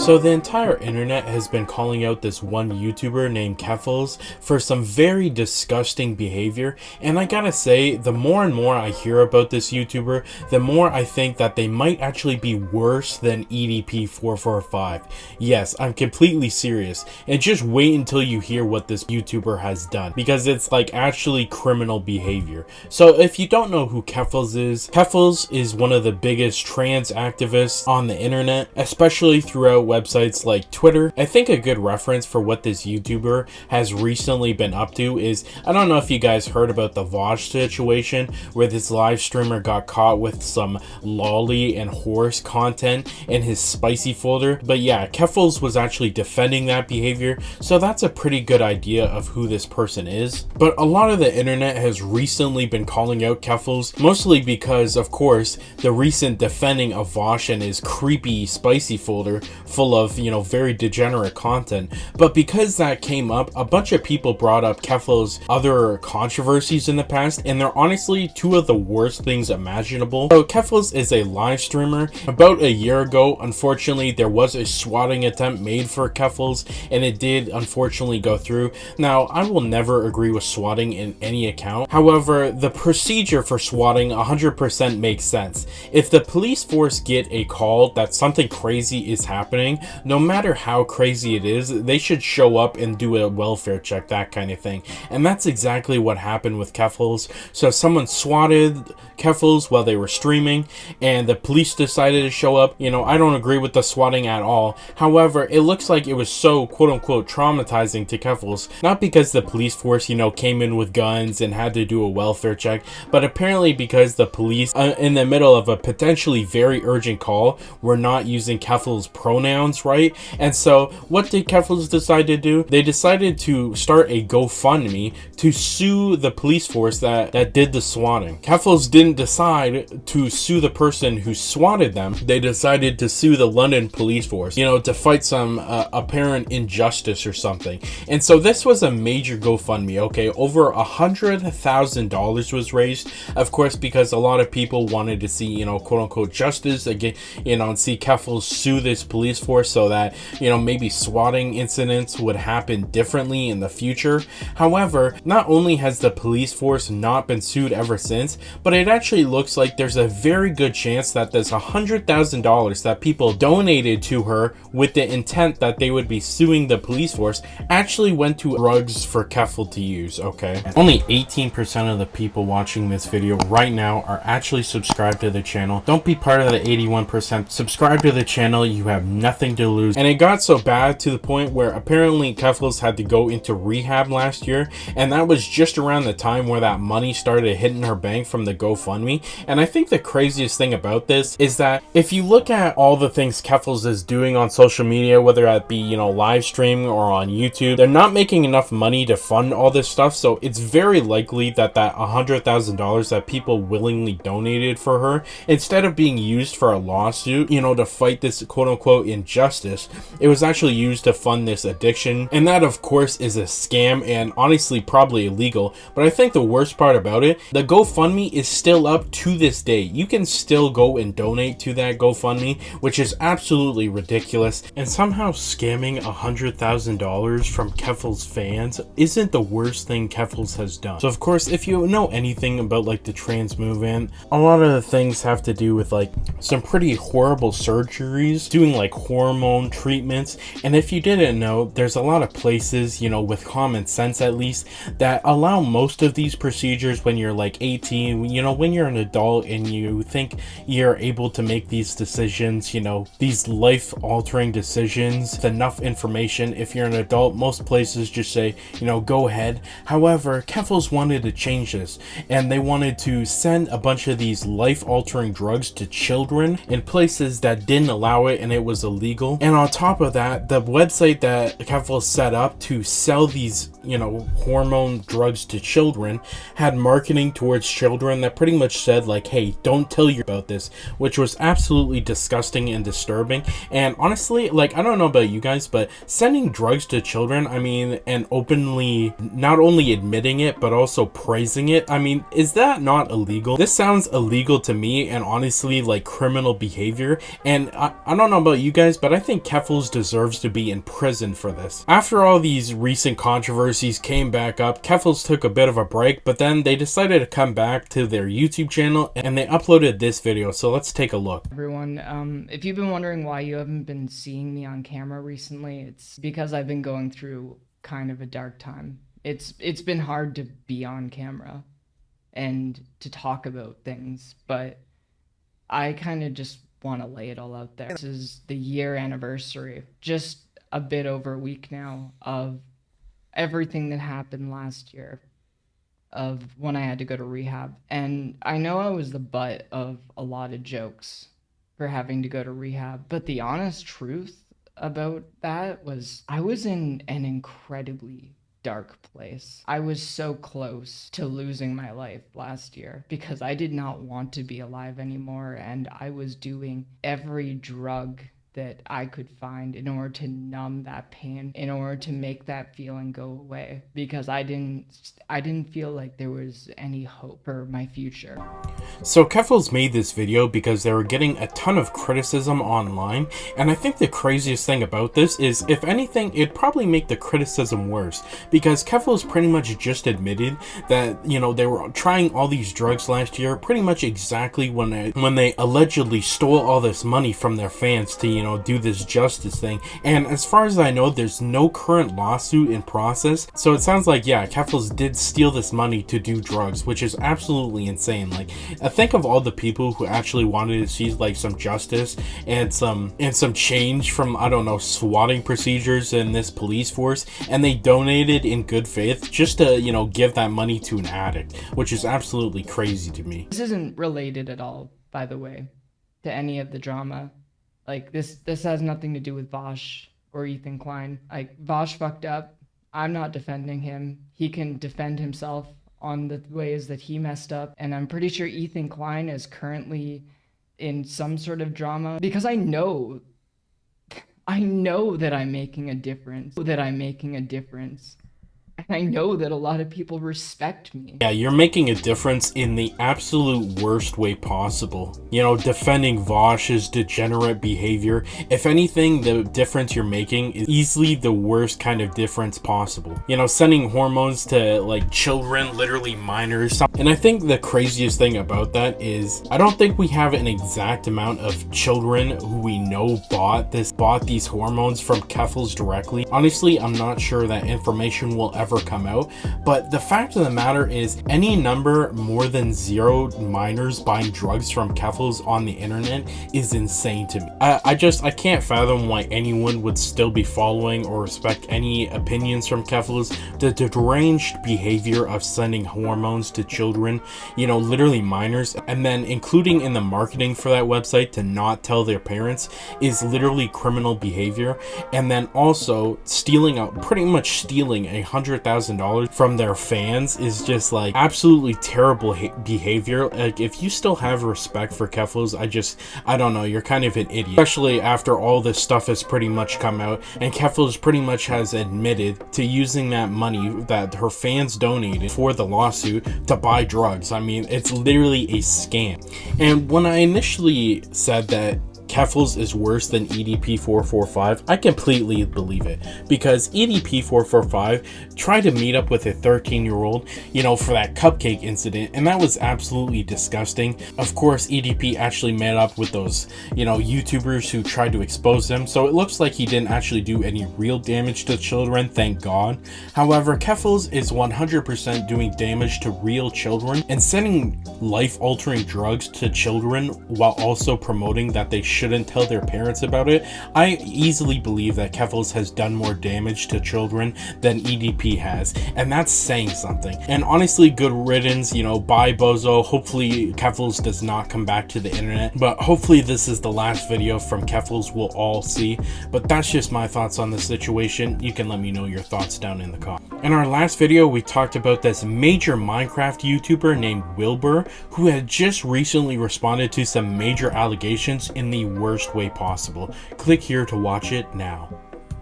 So the entire internet has been calling out this one YouTuber named Keffals for some very disgusting behavior, and I gotta say, the more and more I hear about this YouTuber, the more I think that they might actually be worse than EDP445. Yes, I'm completely serious, and just wait until you hear what this YouTuber has done, because it's like actually criminal behavior. So if you don't know who Keffals is one of the biggest trans activists on the internet, especially throughout websites like Twitter. I think a good reference for what this YouTuber has recently been up to is, I don't know if you guys heard about the Vosh situation where this live streamer got caught with some lolly and horse content in his spicy folder. But yeah, Keffals was actually defending that behavior, so that's a pretty good idea of who this person is. But a lot of the internet has recently been calling out Keffals, mostly because, of course, the recent defending of Vosh and his creepy spicy folder full of, very degenerate content. But because that came up, a bunch of people brought up Keffals' other controversies in the past, and they're honestly two of the worst things imaginable. So Keffals is a live streamer. About a year ago, unfortunately, there was a swatting attempt made for Keffals, and it did unfortunately go through. Now, I will never agree with swatting in any account. However, the procedure for swatting 100% makes sense. If the police force get a call that something crazy is happening, no matter how crazy it is, they should show up and do a welfare check, that kind of thing. And that's exactly what happened with Keffals. So someone swatted Keffals while they were streaming, and the police decided to show up. I don't agree with the swatting at all. However, it looks like it was so quote-unquote traumatizing to Keffals, not because the police force, came in with guns and had to do a welfare check, but apparently because the police, in the middle of a potentially very urgent call, were not using Keffals' pronouns right. And so what did Keffals decide to do? They decided to start a GoFundMe to sue the police force that did the swatting. Keffals didn't decide to sue the person who swatted them. They decided to sue the London police force, to fight some apparent injustice or something. And so this was a major GoFundMe, okay? Over $100,000 was raised, of course, because a lot of people wanted to see, quote-unquote justice again, and see Keffals sue this police force so that, maybe swatting incidents would happen differently in the future. However, not only has the police force not been sued ever since, but it actually looks like there's a very good chance that this $100,000 that people donated to her with the intent that they would be suing the police force actually went to drugs for Keffals to use, okay? Only 18% of the people watching this video right now are actually subscribed to the channel. Don't be part of the 81%. Subscribe to the channel. You have nothing to lose. And it got so bad to the point where apparently Keffals had to go into rehab last year, and that was just around the time where that money started hitting her bank from the GoFundMe. And I think the craziest thing about this is that if you look at all the things Keffals is doing on social media, whether that be, live streaming or on YouTube, they're not making enough money to fund all this stuff. So it's very likely that that $100,000 that people willingly donated for her, instead of being used for a lawsuit, to fight this quote-unquote injustice, it was actually used to fund this addiction. And that, of course, is a scam and honestly probably illegal. But I think the worst part about it, the GoFundMe is still up to this day. You can still go and donate to that GoFundMe, which is absolutely ridiculous. And somehow scamming $100,000 from Keffals fans isn't the worst thing Keffals has done. So of course, if you know anything about like the trans movement, a lot of the things have to do with like some pretty horrible surgeries, doing like hormone treatments. And if you didn't know, there's a lot of places, with common sense at least, that allow most of these procedures when you're like 18, when you're an adult and you think you're able to make these decisions, these life-altering decisions with enough information. If you're an adult, most places just say, go ahead. However, Keffals wanted to change this, and they wanted to send a bunch of these life-altering drugs to children in places that didn't allow it, and it was illegal. And on top of that, the website that Keffals set up to sell these, hormone drugs to children had marketing towards children that pretty much said like, hey, don't tell you about this, which was absolutely disgusting and disturbing. And honestly, like, I don't know about you guys, but sending drugs to children, and openly not only admitting it but also praising it, is that not illegal? This sounds illegal to me, and honestly like criminal behavior. And I don't know about you guys, but I think Keffals deserves to be in prison for this. After all these recent controversies came back up, Keffals took a bit of a break, but then they decided to come back to their YouTube channel and they uploaded this video, so let's take a look. Everyone, if you've been wondering why you haven't been seeing me on camera recently, it's because I've been going through kind of a dark time. It's been hard to be on camera and to talk about things, but I kind of just want to lay it all out there. This is the year anniversary, just a bit over a week now, of everything that happened last year, of when I had to go to rehab. And I know I was the butt of a lot of jokes for having to go to rehab, but the honest truth about that was I was in an incredibly dark place. I was so close to losing my life last year because I did not want to be alive anymore, and I was doing every drug that I could find in order to numb that pain, in order to make that feeling go away, because I didn't feel like there was any hope for my future. So Keffals made this video because they were getting a ton of criticism online, and I think the craziest thing about this is, if anything, it'd probably make the criticism worse, because Keffals pretty much just admitted that, you know, they were trying all these drugs last year pretty much exactly when they allegedly stole all this money from their fans to, you know, do this justice thing. And as far as I know, there's no current lawsuit in process, so it sounds like, yeah, Keffals did steal this money to do drugs, which is absolutely insane. Like, think of all the people who actually wanted to see like some justice and some change from, I don't know, swatting procedures in this police force, and they donated in good faith just to, you know, give that money to an addict, which is absolutely crazy to me. This isn't related at all, by the way, to any of the drama. Like, this has nothing to do with Vosh or Ethan Klein. Like, Vosh fucked up. I'm not defending him. He can defend himself on the ways that he messed up. And I'm pretty sure Ethan Klein is currently in some sort of drama, because I know that I'm making a difference. And I know that a lot of people respect me. Yeah, you're making a difference in the absolute worst way possible. You know, defending Vosh's degenerate behavior. If anything, the difference you're making is easily the worst kind of difference possible. You know, sending hormones to, like, children, literally minors. And I think the craziest thing about that is, I don't think we have an exact amount of children who we know bought these hormones from Keffals directly. Honestly, I'm not sure that information will ever come out, but the fact of the matter is, any number more than 0 minors buying drugs from Keffals on the internet is insane to me. I can't fathom why anyone would still be following or respect any opinions from Keffals. The deranged behavior of sending hormones to children, you know, literally minors, and then including in the marketing for that website to not tell their parents, is literally criminal behavior. And then also pretty much stealing $100,000 from their fans is just like absolutely terrible behavior. Like, if you still have respect for Keffals, I don't know, you're kind of an idiot, especially after all this stuff has pretty much come out and Keffals pretty much has admitted to using that money that her fans donated for the lawsuit to buy drugs. I mean, it's literally a scam. And when I initially said that Keffals is worse than EDP445, I completely believe it, because EDP445 tried to meet up with a 13-year-old, you know, for that cupcake incident, and that was absolutely disgusting. Of course, EDP actually met up with those, you know, YouTubers who tried to expose them, so it looks like he didn't actually do any real damage to children, thank God. However, Keffals is 100% doing damage to real children and sending life-altering drugs to children while also promoting that they shouldn't tell their parents about it. I easily believe that Keffals has done more damage to children than EDP has, and that's saying something. And honestly, good riddance, you know, bye bozo. Hopefully Keffals does not come back to the internet, but hopefully this is the last video from Keffals we'll all see. But that's just my thoughts on the situation. You can let me know your thoughts down in the comments. In our last video, we talked about this major Minecraft YouTuber named Wilbur, who had just recently responded to some major allegations in the worst way possible. Click here to watch it now.